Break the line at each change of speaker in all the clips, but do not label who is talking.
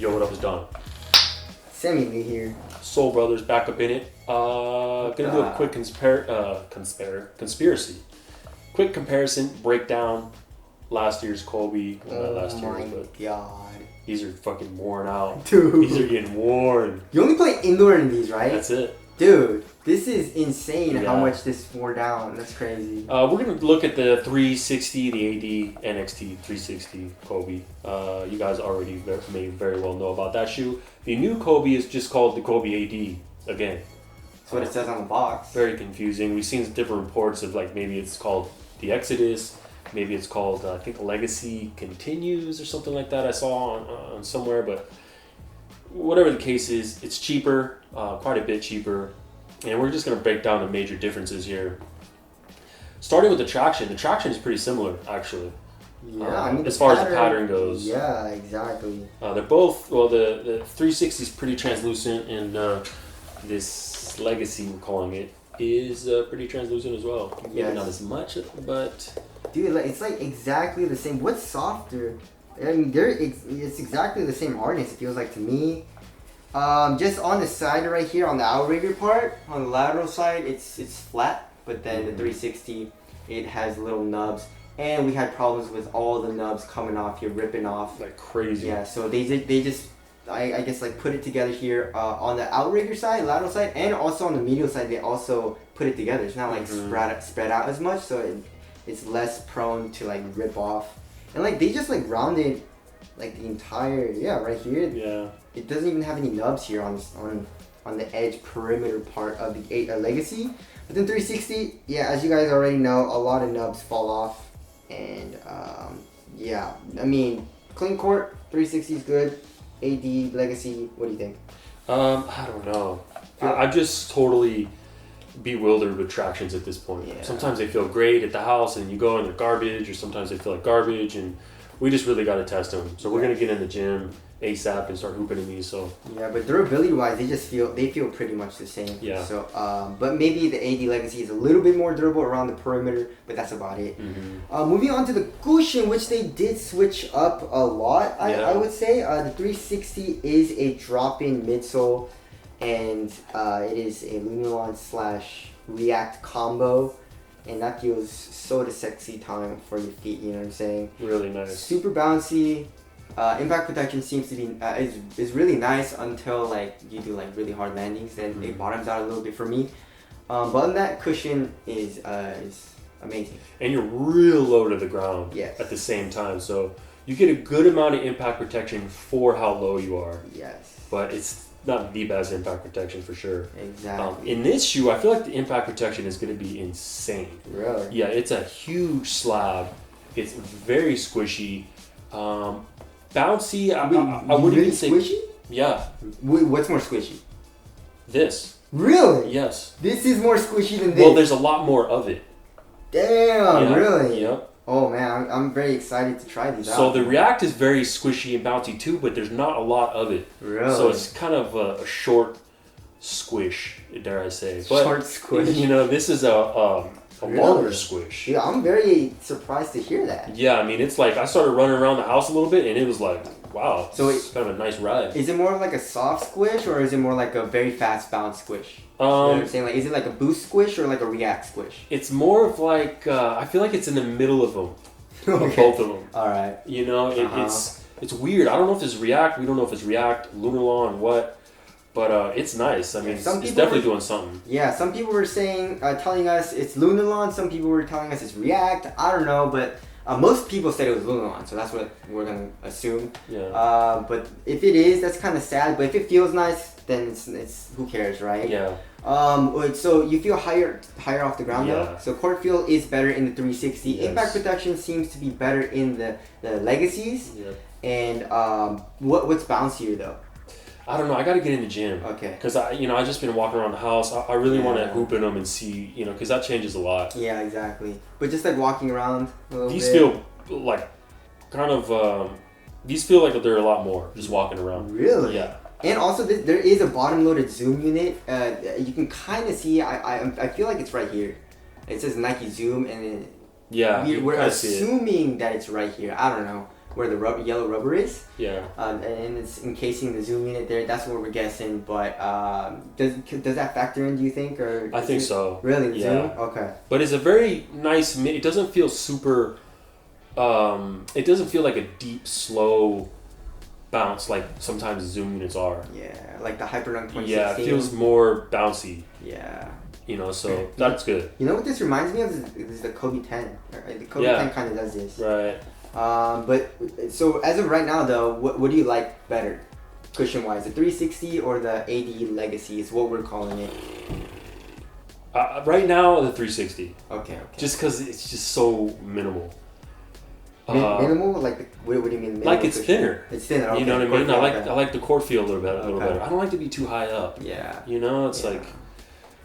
Yo, what up is Don?
Semi here.
Soul Brothers back up in it. Gonna do a quick conspiracy. Quick comparison, breakdown. Last year's Kobe. Well, not last year's, but
God.
These are fucking worn out.
Dude.
These are getting worn.
You only play indoor in these, right?
That's it.
Dude, this is insane
Yeah.
how much this wore down. That's crazy.
We're going to look at the 360, the AD NXT 360 Kobe. You guys already may very well know about that shoe. The new Kobe is just called the Kobe AD again.
That's what it says on the box.
Very confusing. We've seen different reports of like maybe it's called the Exodus, maybe it's called I think Legacy Continues or something like that I saw on somewhere, but whatever the case is, it's cheaper, quite a bit cheaper, and we're just going to break down the major differences here. Starting with the traction is pretty similar actually.
Yeah, I mean,
as far as the pattern goes.
Yeah, exactly.
They're both, well, the 360 is pretty translucent, and this Legacy, we're calling it, is pretty translucent as well. Maybe
Yes.
not as much, but...
Dude, it's like exactly the same. What's softer? I mean, it's exactly the same hardness, it feels like to me. Just on the side right here, on the outrigger part, on the lateral side, it's flat, but then the 360, it has little nubs. And we had problems with all the nubs coming off here, ripping off.
Like crazy.
Yeah, so they just, I guess, like put it together here on the outrigger side, lateral side, and also on the medial side, they also put it together. It's not like spread out as much, so it's less prone to like rip off. And like they just like rounded like the entire, right here.
Yeah.
It doesn't even have any nubs here on the edge perimeter part of the Legacy. But then 360, as you guys already know, a lot of nubs fall off. And I mean, clean court, 360 is good. AD, Legacy, what do you think?
I don't know. I'm just totally bewildered with tractions at this point.
Yeah.
Sometimes they feel great at the house and you go and they're garbage, or sometimes they feel like garbage, and we just really got to test them. So we're going to get in the gym ASAP and start hooping in these. So
yeah, but durability wise, they feel pretty much the same.
Yeah.
So but maybe the AD Legacy is a little bit more durable around the perimeter, but that's about it. Moving on to the cushion, which they did switch up a lot. I would say the 360 is a drop-in midsole, and it is a Lunarlon / React combo. And that feels so the sexy time for your feet, you know what I'm saying?
Really nice.
Super bouncy. Impact protection seems to be is really nice until like you do like really hard landings. Then it bottoms out a little bit for me. But on that cushion is amazing.
And you're real low to the ground at the same time, so you get a good amount of impact protection for how low you are.
Yes.
But it's not the best impact protection for sure.
Exactly.
In this shoe, I feel like the impact protection is going to be insane.
Really?
Yeah, it's a huge slab. It's very squishy. Bouncy. I wouldn't even say
squishy.
Yeah.
What's more squishy?
This.
Really?
Yes.
This is more squishy than this.
Well, there's a lot more of it.
Damn.
Yeah.
Really?
Yep.
Oh man, I'm very excited to try these out.
So the React is very squishy and bouncy too, but there's not a lot of it.
Really?
So it's kind of a short squish, dare I say. But,
short squish.
You know, this is a longer squish.
Yeah, I'm very surprised to hear that.
Yeah, I mean, it's like I started running around the house a little bit, and it was like, wow,
so
it's kind of a nice ride.
Is it more of like a soft squish, or is it more like a very fast bounce squish? You know what I'm saying? Like, is it like a boost squish or like a react squish?
It's more of like, I feel like it's in the middle of them.
Okay.
Of both of them.
All right.
You know, it's weird. I don't know if it's React. We don't know if it's React, Lunarlon, what. But it's nice. I mean, it's definitely doing something.
Yeah, some people were saying, telling us it's Lunarlon. Some people were telling us it's React. I don't know, but most people said it was Lunarlon, so that's what we're gonna assume.
Yeah.
But if it is, that's kind of sad. But if it feels nice, then it's who cares, right?
Yeah.
So you feel higher off the ground though. So court feel is better in the 360.
Yes.
Impact protection seems to be better in the Legacies.
Yeah.
And what's bouncier though?
I don't know. I got to get in the gym.
Okay.
Because I just been walking around the house. I really want to hoop in them and see, because that changes a lot.
Yeah, exactly. But just like walking around a little
These
bit.
feel like kind of. These feel like they're a lot more just walking around.
Really?
Yeah.
And also, there is a bottom-loaded zoom unit. You can kind of see. I feel like it's right here. It says Nike Zoom, and then we're assuming that it's right here. I don't know. where the yellow rubber is.
Yeah.
And it's encasing the zoom unit there. That's what we're guessing. But does that factor in, do you think? Or
I think so.
Really? The
yeah.
zoom? Okay.
But it's a very nice... It doesn't feel super... it doesn't feel like a deep, slow bounce like sometimes zoom units are.
Yeah, like the Hyperdunk 2016.
Yeah, it feels more bouncy.
Yeah.
You know, so that's good.
You know what this reminds me of is the Kobe 10. Right? The Kobe 10 kind of does this.
Right.
But so as of right now though, what do you like better, cushion wise, the 360 or the AD Legacy is what we're calling it?
Right now, the 360.
Okay.
Just because it's just so minimal.
Minimal? Like, what do you mean minimal?
Like it's thinner.
It's thinner, okay.
You know what I mean? I like the core feel a little better. I don't like to be too high up.
Yeah.
You know, it's like,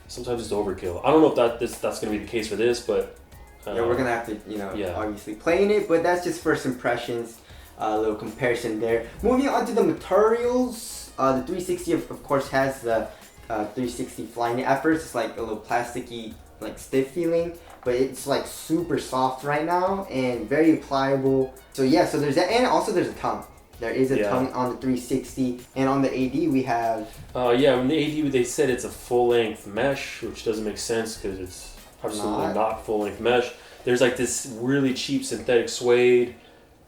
sometimes it's overkill. I don't know if that's going to be the case for this, but...
yeah, we're going to have to, obviously play in it, but that's just first impressions. A little comparison there. Moving on to the materials, the 360 of course has the 360 flying. At first it's like a little plasticky, like stiff feeling, but it's like super soft right now and very pliable. So yeah, so there's that, and also there's a tongue. There is a tongue on the 360, and on the AD we have...
yeah, on the AD they said it's a full-length mesh, which doesn't make sense because it's absolutely not full-length mesh. There's like this really cheap synthetic suede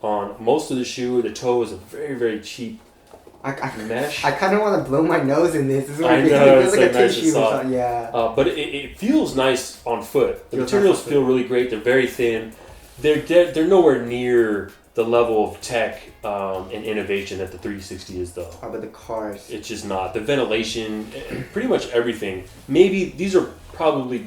on most of the shoe. The toe is a very, very cheap mesh.
I kind of want to blow my nose in this. This is
I
like,
know,
it feels like a
nice
tissue or something. Yeah.
But it feels nice on foot. The materials feel really great. They're very thin. They're nowhere near the level of tech and innovation that the 360 is, though.
How about the cars?
It's just not. The ventilation, pretty much everything. Maybe these are probably,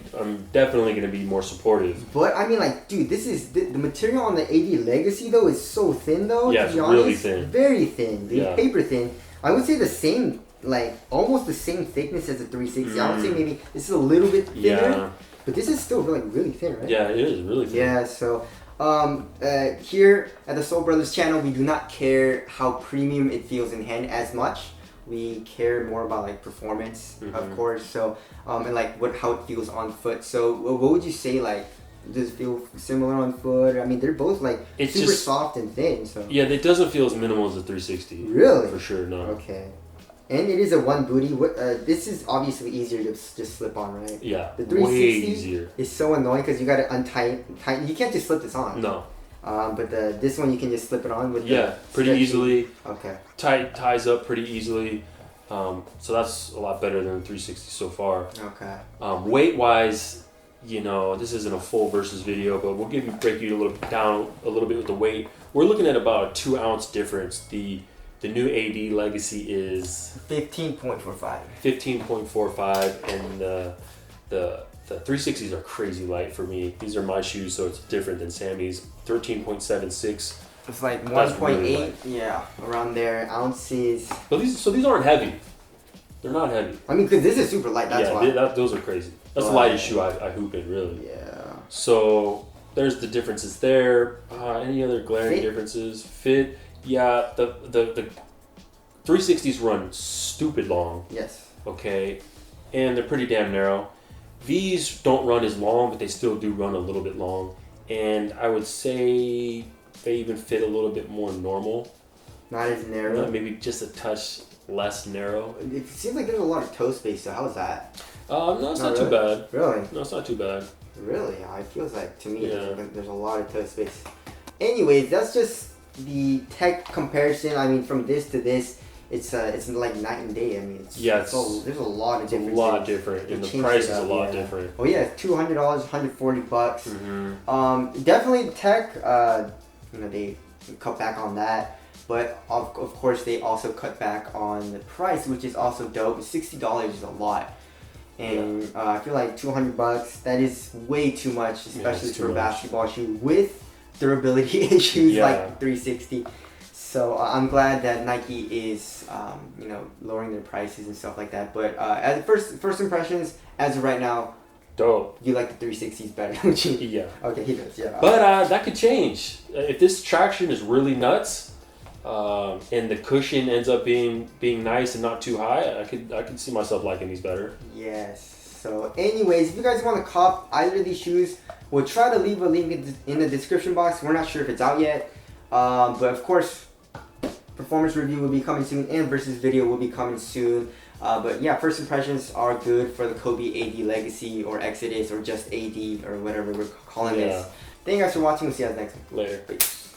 definitely going to be more supportive.
But I mean, like, dude, this is the material on the AD Legacy though is so thin though.
Yeah,
to be
it's
honest,
really thin.
Very thin. Paper thin. I would say the same, like almost the same thickness as the 360. I would say maybe this is a little bit thinner.
Yeah.
But this is still like really thin, right?
Yeah, it is really thin.
Yeah. So. Here at the Soul Brothers channel, we do not care how premium it feels in hand as much. We care more about like performance, of course. So, and like how it feels on foot. So, what would you say? Like, does it feel similar on foot? I mean, they're both like super soft and thin. So
yeah, it doesn't feel as minimal as the 360.
Really?
For sure, no.
Okay. And it is a one booty. This is obviously easier to just slip on, right?
Yeah,
the 360
way easier.
Is so annoying because you got to untie. You can't just slip this on.
No.
But this one you can just slip it on with
pretty easily.
Okay.
Ties up pretty easily. So that's a lot better than the 360 so far.
Okay.
Weight wise, this isn't a full versus video, but we'll break you down a little bit with the weight. We're looking at about a 2 ounce difference. The new AD Legacy is
15.45.
15.45, and the 360s are crazy light for me. These are my shoes, so it's different than Sammy's. 13.76.
It's like 1.8, around there, ounces.
But these aren't heavy. They're not heavy.
I mean, because this is super light, that's why.
Those are crazy. That's the lightest shoe I hoop in, really.
Yeah.
So there's the differences there. Any other glaring differences? Fit. Yeah, the 360s run stupid long.
Yes.
Okay, and they're pretty damn narrow. These don't run as long, but they still do run a little bit long. And I would say they even fit a little bit more normal.
Not as narrow.
Maybe just a touch less narrow.
It seems like there's a lot of toe space, so how's that?
No, it's not too bad.
Really?
No, it's not too bad.
Really? It feels like, to me, there's a lot of toe space. Anyways, that's just the tech comparison. I mean, from this to this, it's like night and day. I mean, there's a lot of difference.
A lot different, and the price is a lot different.
Oh yeah, it's $200, $140.
Mm-hmm.
Definitely tech. They cut back on that, but of course they also cut back on the price, which is also dope. $60 is a lot. And I feel like $200, that is way too much, especially for a basketball shoe with durability issues like 360. So I'm glad that Nike is, lowering their prices and stuff like that. But as first impressions, as of right now,
dope.
You like the 360s better, don't you?
Yeah.
Okay, he does. Yeah.
But that could change if this traction is really nuts, and the cushion ends up being nice and not too high. I could see myself liking these better.
Yes. So, anyways, if you guys want to cop either of these shoes, we'll try to leave a link in the description box. We're not sure if it's out yet. But of course, performance review will be coming soon, and versus video will be coming soon. But yeah, first impressions are good for the Kobe AD Legacy or Exodus or just AD or whatever we're calling this. Thank you guys for watching. We'll see you guys next time.
Later.
Peace.